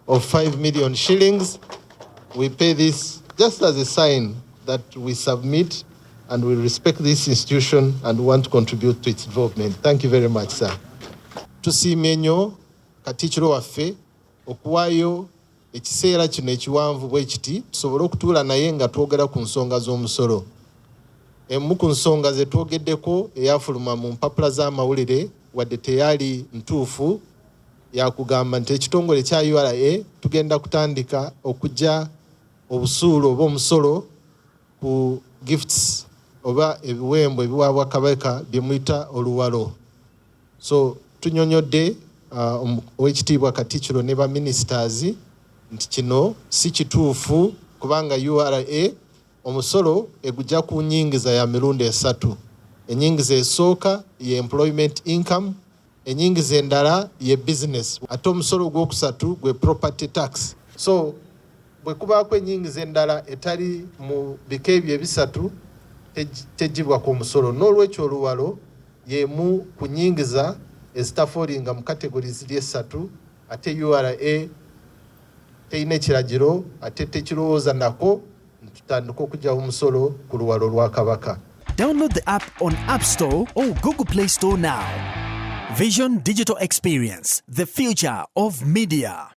of 5 million shillings. We pay this just as a sign that we submit and we respect this institution and want to contribute to its development. Thank you very much, sir. Tusiimye nnyo Katikkiro waffe okuwaayo ekiseera kino ekiwanvu bwe kiti tusobole okutuula naye nga twogera ku nsonga z'omusolo. Emu ku nsonga ze twogeddeko eyafuluma mu mpapula z'amawulire wadde teyaali ntuufu yakugamba nti ekitongole kya URA tugenda kutandika okujja obusuulu oba omusolo ku gifts oba ebiwembo ebiwaabwa Kabaka bye muyita oluwalo. So tunyonyodde owekitiibwa Katikkiro ne baministers nti kino si kituufu kubanga URA omusolo egujja ku nnyingiza ya mirundi esatu. Ennyingiza esooka ye employment income, ennyingiza endala ye business, ate omusolo ogwokusatu gwe property tax. So bwe kubaako ennyingiza endala etali mu bika ebyo ebisatu tejjibwa ku musolo. N'olwekyo oluwalo yemu ku nnyingiza ezitafoolinga mu categories esatu, ate URA teyina ekiragiro ate tekirowooza nako tutandika okuggyawo omusolo ku luwalo lwa Kabaka. Download the app on App Store or Google Play Store now. Vision Digital Experience, the future of media.